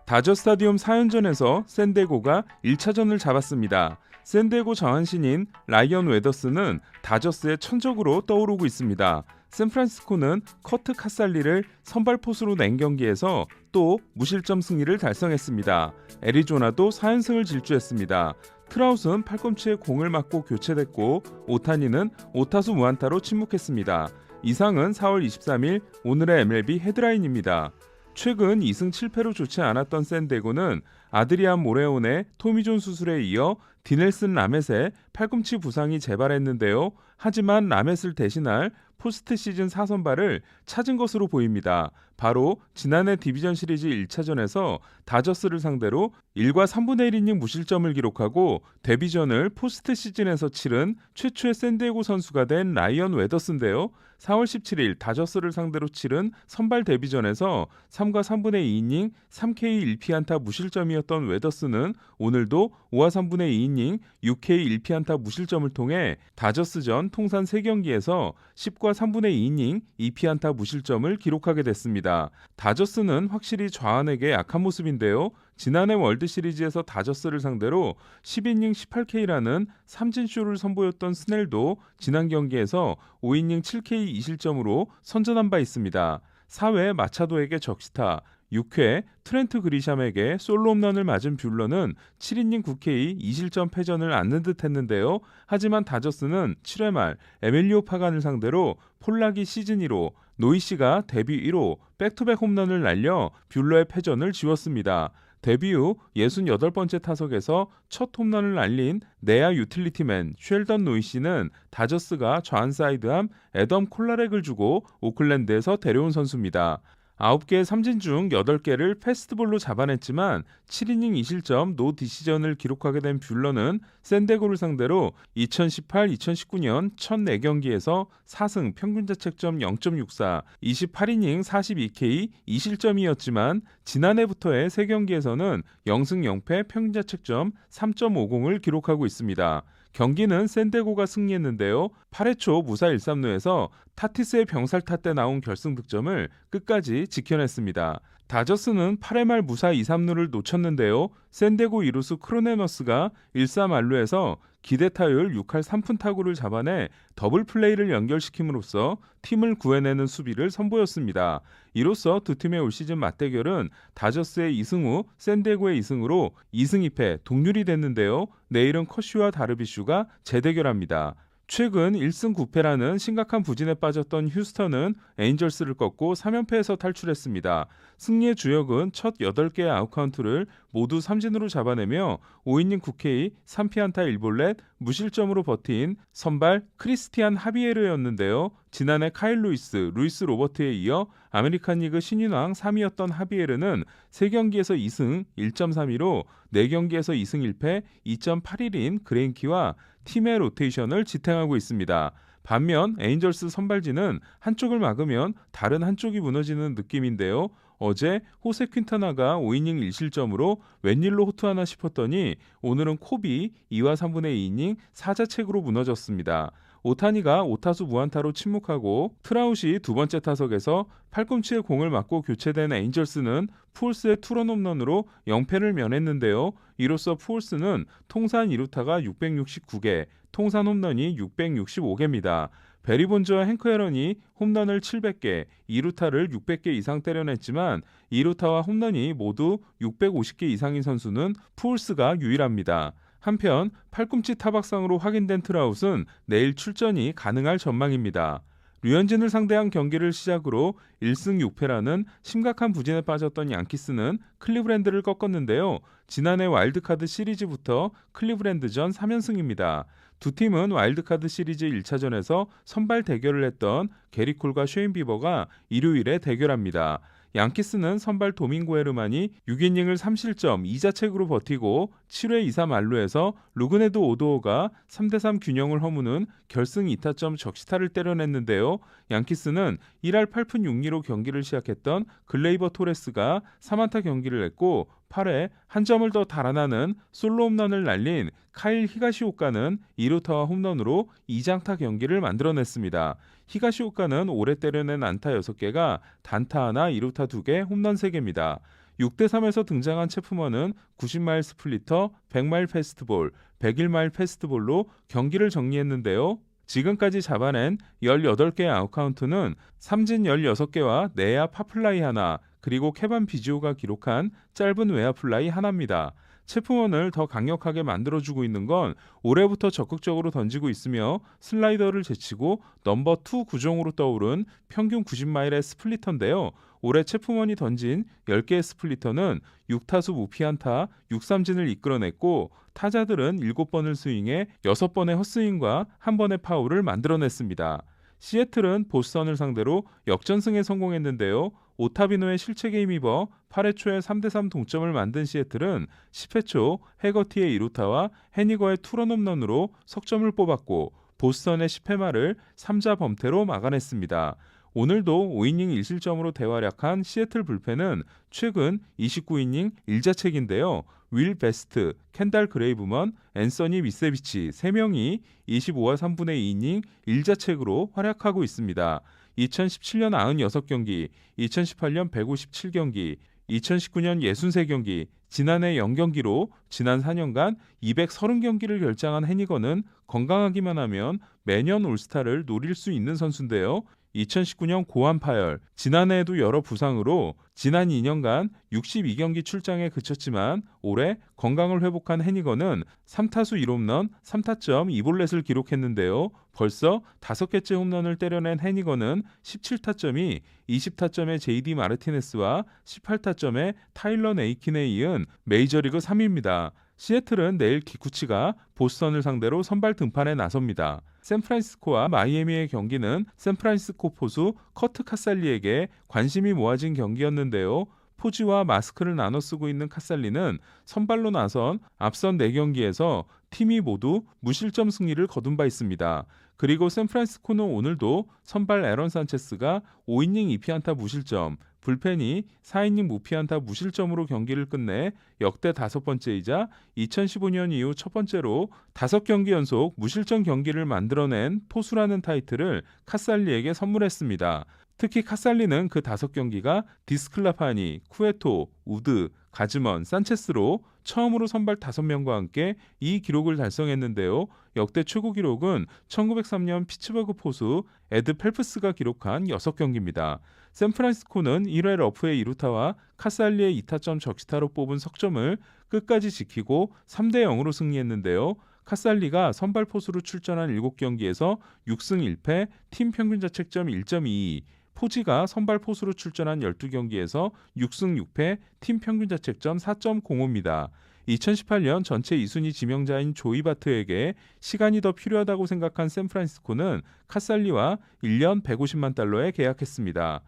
다저 스타디움 4연전에서 샌디에고가 1차전을 잡았습니다. 샌디에고 정한신인 라이언 웨더스는 다저스의 천적으로 떠오르고 있습니다. 샌프란시스코는 커트 카살리를 선발 포수로 낸 경기에서 또 무실점 승리를 달성했습니다. 애리조나도 4연승을 질주했습니다. 트라웃은 팔꿈치에 공을 맞고 교체됐고 오타니는 5타수 무안타로 침묵했습니다. 이상은 4월 23일 오늘의 MLB 헤드라인입니다. 최근 2승 7패로 좋지 않았던 샌디에고는 아드리안 모레온의 토미존 수술에 이어 디넬슨 라멧의 팔꿈치 부상이 재발했는데요. 하지만 라멧을 대신할 포스트 시즌 4선발을 찾은 것으로 보입니다. 바로 지난해 디비전 시리즈 1차전에서 다저스를 상대로 1과 3분의 1이닝 무실점을 기록하고 데뷔전을 포스트 시즌에서 치른 최초의 샌디에고 선수가 된 라이언 웨더스인데요. 4월 17일 다저스를 상대로 치른 선발 데뷔전에서 3과 3분의 2이닝 3K 1피안타 무실점이었던 웨더스는 오늘도 5와 3분의 2이닝 6K 1피안타 무실점을 통해 다저스전 통산 3경기에서 10과 3분의 2이닝 2피안타 무실점을 기록하게 됐습니다. 다저스는 확실히 좌완에게 약한 모습인데요. 지난해 월드시리즈에서 다저스를 상대로 10이닝 18K라는 삼진쇼를 선보였던 스넬도 지난 경기에서 5이닝 7K 2실점으로 선전한 바 있습니다. 4회 마차도에게 적시타, 6회 트렌트 그리샴에게 솔로 홈런을 맞은 뷰러는 7이닝 9K 2실점 패전을 안는 듯 했는데요. 하지만 다저스는 7회 말 에밀리오 파간을 상대로 폴락이 시즌 1호, 노이시가 데뷔 1호 백투백 홈런을 날려 뷰러의 패전을 지웠습니다. 데뷔 후 68번째 타석에서 첫 홈런을 날린 내야 유틸리티맨 쉘던 노이시는 다저스가 좌한 사이드암 애덤 콜라렉을 주고 오클랜드에서 데려온 선수입니다. 9개의 삼진 중 8개를 패스트볼로 잡아냈지만 7이닝 2실점 노 디시전을 기록하게 된 뷰러는 샌디에고를 상대로 2018-2019년 첫 4경기에서 4승 평균자책점 0.64, 28이닝 42K 2실점이었지만 지난해부터의 3경기에서는 0승 0패 평균자책점 3.50을 기록하고 있습니다. 경기는 샌디에고가 승리했는데요. 8회 초 무사 1-3루에서 타티스의 병살타 때 나온 결승 득점을 끝까지 지켜냈습니다. 다저스는 8회 말 무사 2-3루를 놓쳤는데요. 샌디에고 이루수 크로네너스가 1-3안루에서 기대 타율 6할 3푼 타구를 잡아내 더블 플레이를 연결시킴으로써 팀을 구해내는 수비를 선보였습니다. 이로써 두 팀의 올 시즌 맞대결은 다저스의 2승 후 샌디에고의 2승으로 2승 2패 동률이 됐는데요. 내일은 커쇼와 다르비슈가 재대결합니다. 최근 1승 9패라는 심각한 부진에 빠졌던 휴스턴은 에인절스를 꺾고 3연패에서 탈출했습니다. 승리의 주역은 첫 8개의 아웃카운트를 모두 삼진으로 잡아내며 5이닝 9K 3피안타 1볼넷 무실점으로 버틴 선발 크리스티안 하비에르였는데요. 지난해 카일 루이스 로버트에 이어 아메리칸 리그 신인왕 3위였던 하비에르는 3경기에서 2승 1.32로 4경기에서 2승 1패 2.81인 그레인키와 팀의 로테이션을 지탱하고 있습니다. 반면 에인절스 선발진은 한쪽을 막으면 다른 한쪽이 무너지는 느낌인데요. 어제 호세 퀸타나가 5이닝 1실점으로 웬일로 호투하나 싶었더니 오늘은 코비 2와 3분의 2이닝 4자책으로 무너졌습니다. 오타니가 5타수 무안타로 침묵하고 트라웃이 두 번째 타석에서 팔꿈치에 공을 맞고 교체된 에인절스는 푸올스의 투런 홈런으로 0패를 면했는데요. 이로써 푸올스는 통산 2루타가 669개, 통산 홈런이 665개입니다. 베리 본즈와 행크 앨런이 홈런을 700개, 2루타를 600개 이상 때려냈지만 2루타와 홈런이 모두 650개 이상인 선수는 푸올스가 유일합니다. 한편 팔꿈치 타박상으로 확인된 트라웃은 내일 출전이 가능할 전망입니다. 류현진을 상대한 경기를 시작으로 1승 6패라는 심각한 부진에 빠졌던 양키스는 클리브랜드를 꺾었는데요. 지난해 와일드카드 시리즈부터 클리브랜드전 3연승입니다. 두 팀은 와일드카드 시리즈 1차전에서 선발 대결을 했던 게리콜과 쉐인 비버가 일요일에 대결합니다. 양키스는 선발 도밍고 헤르만이 6이닝을 3실점 2자책으로 버티고 7회 2-3 안루에서 루그네도 오도어가 3대3 균형을 허무는 결승 2타점 적시타를 때려냈는데요. 양키스는 1할 8푼 6리로 경기를 시작했던 글레이버 토레스가 3안타 경기를 냈고 8회 한 점을 더 달아나는 솔로 홈런을 날린 카일 히가시오카는 2루타와 홈런으로 2장타 경기를 만들어냈습니다. 히가시오카는 올해 때려낸 안타 6개가 단타 하나, 2루타 2개, 홈런 3개입니다. 6대3에서 등장한 체프먼은 90마일 스플리터, 100마일 페스트볼, 101마일 페스트볼로 경기를 정리했는데요. 지금까지 잡아낸 18개의 아웃카운트는 삼진 16개와 내야 파플라이 하나, 그리고 케반 비지오가 기록한 짧은 외야 플라이 하나입니다. 체프먼을 더 강력하게 만들어주고 있는 건 올해부터 적극적으로 던지고 있으며 슬라이더를 제치고 넘버 2 구종으로 떠오른 평균 90마일의 스플리터인데요. 올해 체프먼이 던진 10개의 스플리터는 6타수 무피안타, 6삼진을 이끌어냈고 타자들은 7번을 스윙해 6번의 헛스윙과 1번의 파울을 만들어냈습니다. 시애틀은 보스턴을 상대로 역전승에 성공했는데요. 오타비노의 실책에 힘입어 8회 초에 3대3 동점을 만든 시애틀은 10회 초 해거티의 2루타와 해니거의 투런 홈런으로 석점을 뽑았고 보스턴의 10회 말을 3자 범퇴로 막아냈습니다. 오늘도 5이닝 1실점으로 대활약한 시애틀 불펜은 최근 29이닝 1자책인데요. 윌 베스트, 켄달 그레이브먼, 앤서니 미세비치 3명이 25와 3분의 2이닝 1자책으로 활약하고 있습니다. 2017년 96경기, 2018년 157경기, 2019년 63경기, 지난해 0경기로 지난 4년간 230경기를 결장한 해니거는 건강하기만 하면 매년 올스타를 노릴 수 있는 선수인데요. 2019년 고환 파열, 지난해에도 여러 부상으로 지난 2년간 62경기 출장에 그쳤지만 올해 건강을 회복한 해니거는 3타수 1홈런, 3타점 2볼넷을 기록했는데요. 벌써 5개째 홈런을 때려낸 해니거는 17타점이 20타점의 JD 마르티네스와 18타점의 타일러 네이킨에 이은 메이저리그 3위입니다. 시애틀은 내일 기쿠치가 보스턴을 상대로 선발 등판에 나섭니다. 샌프란시스코와 마이애미의 경기는 샌프란시스코 포수 커트 카살리에게 관심이 모아진 경기였는데요. 포지와 마스크를 나눠 쓰고 있는 카살리는 선발로 나선 앞선 4경기에서 팀이 모두 무실점 승리를 거둔 바 있습니다. 그리고 샌프란시스코는 오늘도 선발 에런 산체스가 5이닝 2피안타 무실점, 불펜이 4이닝 무피안타 무실점으로 경기를 끝내 역대 5번째이자 2015년 이후 첫 번째로 5경기 연속 무실점 경기를 만들어낸 포수라는 타이틀을 카살리에게 선물했습니다. 특히 카살리는 그 5경기가 디스클라파니, 쿠에토, 우드, 가즈먼, 산체스로 처음으로 선발 5명과 함께 이 기록을 달성했는데요. 역대 최고 기록은 1903년 피츠버그 포수 에드 펠프스가 기록한 6경기입니다. 샌프란시스코는 1회 러프의 2루타와 카살리의 2타점 적시타로 뽑은 석점을 끝까지 지키고 3대0으로 승리했는데요. 카살리가 선발 포수로 출전한 7경기에서 6승 1패, 팀 평균 자책점 1.22, 포지가 선발 포수로 출전한 12경기에서 6승 6패, 팀 평균 자책점 4.05입니다. 2018년 전체 2순위 지명자인 조이 바트에게 시간이 더 필요하다고 생각한 샌프란시스코는 카살리와 1년 150만 달러에 계약했습니다.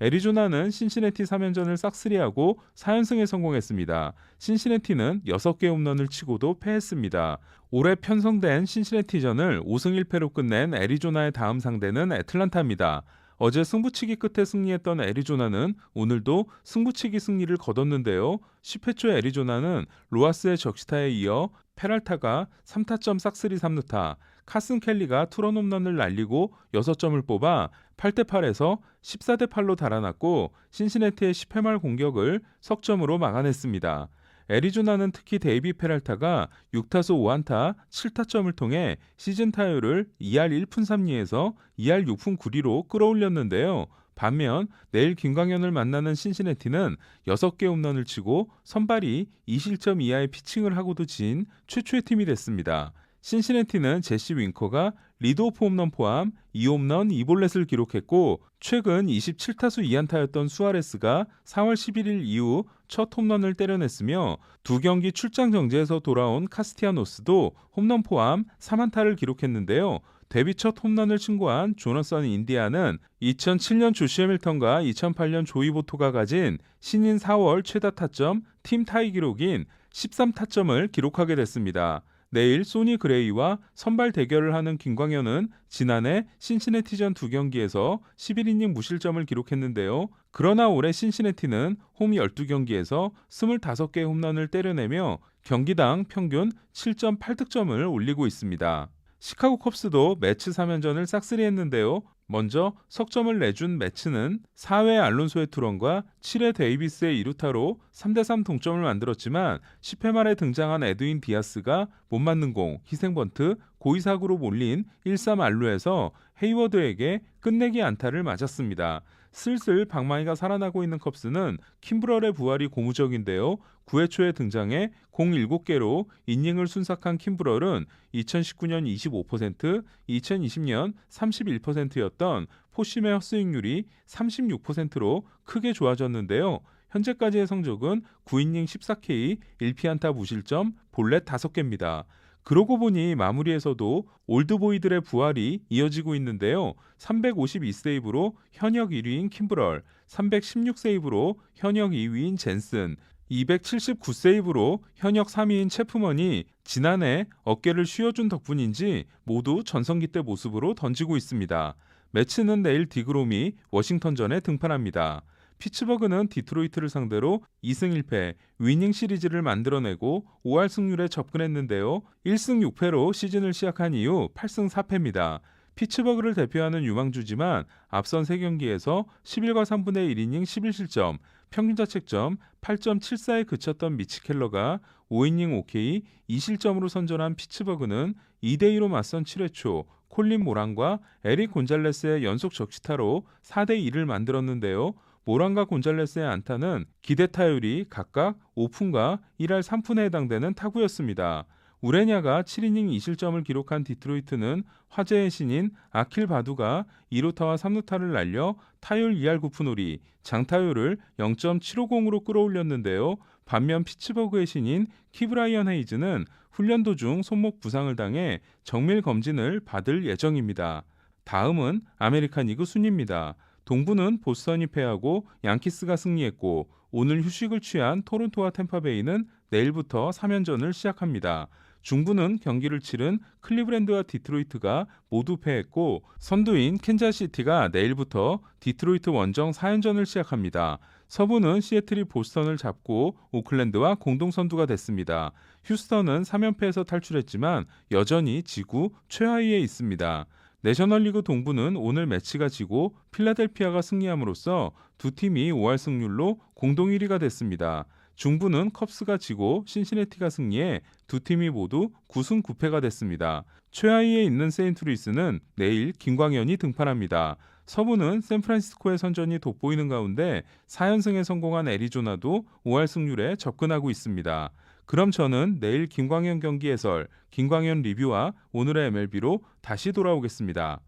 애리조나는 신시내티 3연전을 싹쓸이하고 4연승에 성공했습니다. 신시내티는 6개 홈런을 치고도 패했습니다. 올해 편성된 신시내티전을 5승 1패로 끝낸 애리조나의 다음 상대는 애틀란타입니다. 어제 승부치기 끝에 승리했던 애리조나는 오늘도 승부치기 승리를 거뒀는데요. 10회 초 애리조나는 로하스의 적시타에 이어 페랄타가 3타점 싹쓸이 3루타, 카슨 켈리가 투런 홈런을 날리고 6점을 뽑아 8대8에서 14대8로 달아났고 신시내티의 10회 말 공격을 석점으로 막아냈습니다. 애리조나는 특히 데이비 페랄타가 6타수 5안타 7타점을 통해 시즌 타율을 2할 1푼 3리에서 2할 6푼 9리로 끌어올렸는데요. 반면 내일 김광현을 만나는 신시내티는 6개 홈런을 치고 선발이 2실점 이하의 피칭을 하고도 진 최초의 팀이 됐습니다. 신시내티는 제시 윙커가 리드오프 홈런 포함 2홈런 2볼넷을 기록했고 최근 27타수 2안타였던 수아레스가 4월 11일 이후 첫 홈런을 때려냈으며 2경기 출장 정지에서 돌아온 카스티아노스도 홈런 포함 3안타를 기록했는데요. 데뷔 첫 홈런을 신고한 조너선 인디아는 2007년 조시 해밀턴과 2008년 조이 보토가 가진 신인 4월 최다 타점 팀 타이 기록인 13타점을 기록하게 됐습니다. 내일 소니 그레이와 선발 대결을 하는 김광현은 지난해 신시내티전 2경기에서 11이닝 무실점을 기록했는데요. 그러나 올해 신시내티는 홈 12경기에서 25개의 홈런을 때려내며 경기당 평균 7.8득점을 올리고 있습니다. 시카고 컵스도 매치 3연전을 싹쓸이했는데요. 먼저 석점을 내준 매치는 4회 알론소의 투런과 7회 데이비스의 2루타로 3대3 동점을 만들었지만 10회 말에 등장한 에드윈 디아스가 못 맞는 공, 희생번트, 고의사구로 몰린 1-3 알루에서 헤이워드에게 끝내기 안타를 맞았습니다. 슬슬 방망이가 살아나고 있는 컵스는 킴브럴의 부활이 고무적인데요. 9회 초에 등장해 공 7개로 이닝을 순삭한 킴브럴은 2019년 25%, 2020년 31%였던 포심의 헛스윙률이 36%로 크게 좋아졌는데요. 현재까지의 성적은 9이닝 14K, 1피안타 무실점, 볼넷 5개입니다. 그러고 보니 마무리에서도 올드보이들의 부활이 이어지고 있는데요. 352세이브로 현역 1위인 킴브럴, 316세이브로 현역 2위인 젠슨, 279세이브로 현역 3위인 체프먼이 지난해 어깨를 쉬어준 덕분인지 모두 전성기 때 모습으로 던지고 있습니다. 매치는 내일 디그롬이 워싱턴전에 등판합니다. 피츠버그는 디트로이트를 상대로 2승 1패 위닝 시리즈를 만들어내고 5할 승률에 접근했는데요. 1승 6패로 시즌을 시작한 이후 8승 4패입니다. 피츠버그를 대표하는 유망주지만 앞선 3경기에서 11과 3분의 1이닝 11실점, 평균 자책점 8.74에 그쳤던 미치 켈러가 5이닝 5K 2실점으로 선전한 피츠버그는 2대2로 맞선 7회 초 콜린 모란과 에릭 곤잘레스의 연속 적시타로 4대2를 만들었는데요. 모란과 곤잘레스의 안타는 기대 타율이 각각 5푼과 1할 3푼에 해당되는 타구였습니다. 우레냐가 7이닝 2실점을 기록한 디트로이트는 화제의 신인 아킬 바두가 2루타와 3루타를 날려 타율 2할 9푼5리, 장타율을 0.750으로 끌어올렸는데요. 반면 피츠버그의 신인 키브라이언 헤이즈는 훈련 도중 손목 부상을 당해 정밀 검진을 받을 예정입니다. 다음은 아메리칸 리그 순위입니다. 동부는 보스턴이 패하고 양키스가 승리했고 오늘 휴식을 취한 토론토와 템파베이는 내일부터 3연전을 시작합니다. 중부는 경기를 치른 클리브랜드와 디트로이트가 모두 패했고 선두인 캔자스시티가 내일부터 디트로이트 원정 4연전을 시작합니다. 서부는 시애틀이 보스턴을 잡고 오클랜드와 공동 선두가 됐습니다. 휴스턴은 3연패에서 탈출했지만 여전히 지구 최하위에 있습니다. 내셔널리그 동부는 오늘 매치가 지고 필라델피아가 승리함으로써 두 팀이 5할 승률로 공동 1위가 됐습니다. 중부는 컵스가 지고 신시내티가 승리해 두 팀이 모두 9승 9패가 됐습니다. 최하위에 있는 세인트루이스는 내일 김광현이 등판합니다. 서부는 샌프란시스코의 선전이 돋보이는 가운데 4연승에 성공한 애리조나도 5할 승률에 접근하고 있습니다. 그럼 저는 내일 김광현 경기 해설, 김광현 리뷰와 오늘의 MLB로 다시 돌아오겠습니다.